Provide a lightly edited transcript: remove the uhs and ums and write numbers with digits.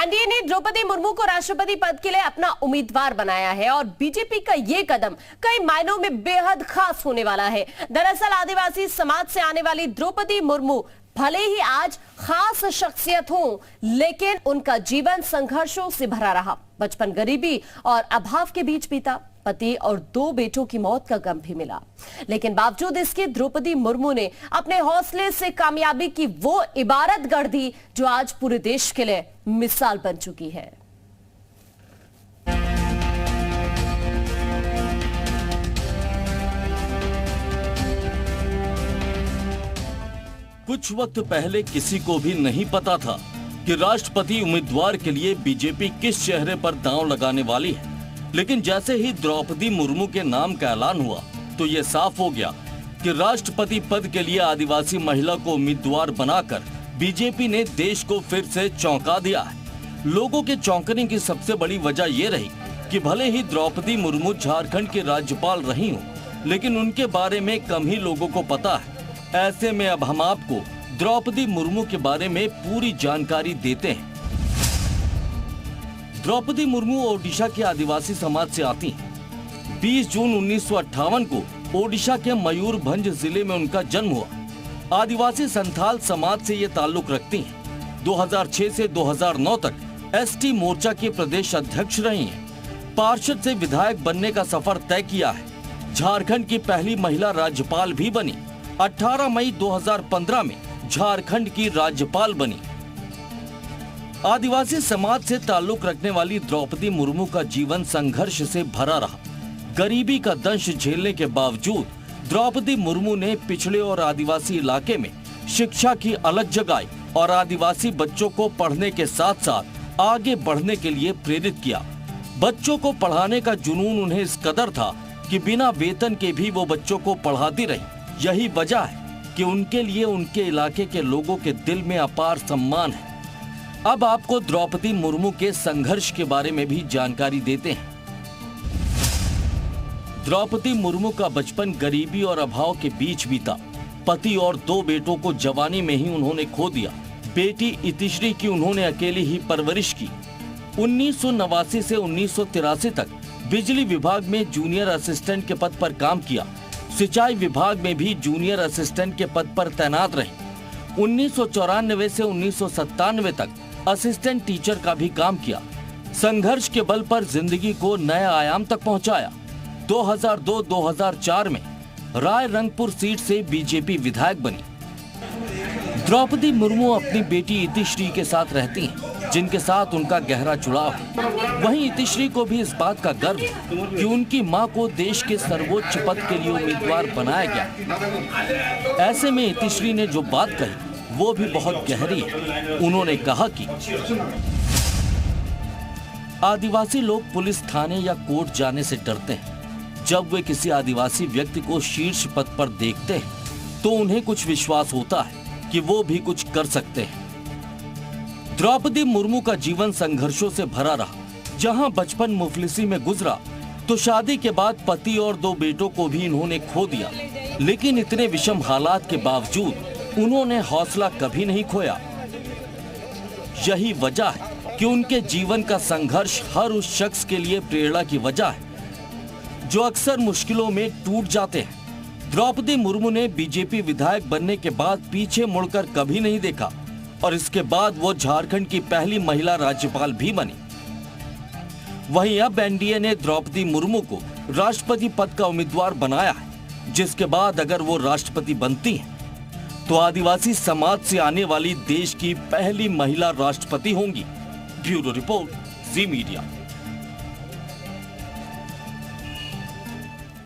NDA ने द्रौपदी मुर्मू को राष्ट्रपति पद के लिए अपना उम्मीदवार बनाया है और बीजेपी का ये कदम कई मायनों में बेहद खास होने वाला है। दरअसल आदिवासी समाज से आने वाली द्रौपदी मुर्मू भले ही आज खास शख्सियत हो, लेकिन उनका जीवन संघर्षों से भरा रहा। बचपन गरीबी और अभाव के बीच बीता। पति और 2 बेटों की मौत का गम भी मिला, लेकिन बावजूद इसके द्रौपदी मुर्मू ने अपने हौसले से कामयाबी की वो इबारत गढ़ दी जो आज पूरे देश के लिए मिसाल बन चुकी है। कुछ वक्त पहले किसी को भी नहीं पता था कि राष्ट्रपति उम्मीदवार के लिए बीजेपी किस चेहरे पर दांव लगाने वाली है, लेकिन जैसे ही द्रौपदी मुर्मू के नाम का ऐलान हुआ तो ये साफ हो गया कि राष्ट्रपति पद के लिए आदिवासी महिला को उम्मीदवार बनाकर बीजेपी ने देश को फिर से चौंका दिया है। लोगों के चौंकने की सबसे बड़ी वजह ये रही कि भले ही द्रौपदी मुर्मू झारखंड के राज्यपाल रही हों, लेकिन उनके बारे में कम ही लोगों को पता है। ऐसे में अब हम आपको द्रौपदी मुर्मू के बारे में पूरी जानकारी देते हैं। द्रौपदी मुर्मू ओडिशा के आदिवासी समाज से आती हैं। 20 जून 1958 को ओडिशा के मयूरभंज जिले में उनका जन्म हुआ। आदिवासी संथाल समाज से ये ताल्लुक रखती हैं। 2006 से 2009 तक एसटी मोर्चा की प्रदेश अध्यक्ष रही हैं। पार्षद से विधायक बनने का सफर तय किया है। झारखंड की पहली महिला राज्यपाल भी बनी। 18 मई 2015 में झारखंड की राज्यपाल बनी। आदिवासी समाज से ताल्लुक रखने वाली द्रौपदी मुर्मू का जीवन संघर्ष से भरा रहा। गरीबी का दंश झेलने के बावजूद द्रौपदी मुर्मू ने पिछड़े और आदिवासी इलाके में शिक्षा की अलग जगाई और आदिवासी बच्चों को पढ़ने के साथ साथ आगे बढ़ने के लिए प्रेरित किया। बच्चों को पढ़ाने का जुनून उन्हें इस कदर था कि बिना वेतन के भी वो बच्चों को पढ़ाती रही। यही वजह है कि उनके लिए उनके इलाके के लोगों के दिल में अपार सम्मान है। अब आपको द्रौपदी मुर्मू के संघर्ष के बारे में भी जानकारी देते हैं। द्रौपदी मुर्मू का बचपन गरीबी और अभाव के बीच बीता। पति और 2 बेटों को जवानी में ही उन्होंने खो दिया। बेटी इतिश्री की उन्होंने अकेली ही परवरिश की। 1989 से 1983 तक बिजली विभाग में जूनियर असिस्टेंट के पद पर काम किया। सिंचाई विभाग में भी जूनियर असिस्टेंट के पद पर तैनात रहे। 1994 से 1997 तक असिस्टेंट टीचर का भी काम किया। संघर्ष के बल पर जिंदगी को नए आयाम तक पहुंचाया। 2002-2004 में राय रंगपुर सीट से बीजेपी विधायक बनी। द्रौपदी मुर्मू अपनी बेटी इतिश्री के साथ रहती हैं, जिनके साथ उनका गहरा जुड़ाव है। वहीं इतिश्री को भी इस बात का गर्व है कि उनकी मां को देश के सर्वोच्च पद के लिए उम्मीदवार बनाया गया। ऐसे में इतिश्री ने जो बात कही वो भी बहुत गहरी है। उन्होंने कहा कि आदिवासी लोग पुलिस थाने या कोर्ट जाने से डरते हैं। जब वे किसी आदिवासी व्यक्ति को शीर्ष पद पर देखते हैं तो उन्हें कुछ विश्वास होता है कि वो भी कुछ कर सकते हैं। द्रौपदी मुर्मू का जीवन संघर्षों से भरा रहा। जहां बचपन मुफलिसी में गुजरा तो शादी के बाद पति और 2 बेटों को भी इन्होंने खो दिया, लेकिन इतने विषम हालात के बावजूद उन्होंने हौसला कभी नहीं खोया। यही वजह है कि उनके जीवन का संघर्ष हर उस शख्स के लिए प्रेरणा की वजह है जो अक्सर मुश्किलों में टूट जाते हैं। द्रौपदी मुर्मू ने बीजेपी विधायक बनने के बाद पीछे मुड़कर कभी नहीं देखा और इसके बाद वो झारखंड की पहली महिला राज्यपाल भी बनी। वहीं अब एनडीए ने द्रौपदी मुर्मू को राष्ट्रपति पद का उम्मीदवार बनाया है, जिसके बाद अगर वो राष्ट्रपति बनती हैं तो आदिवासी समाज से आने वाली देश की पहली महिला राष्ट्रपति होंगी। ब्यूरो रिपोर्ट, जी मीडिया।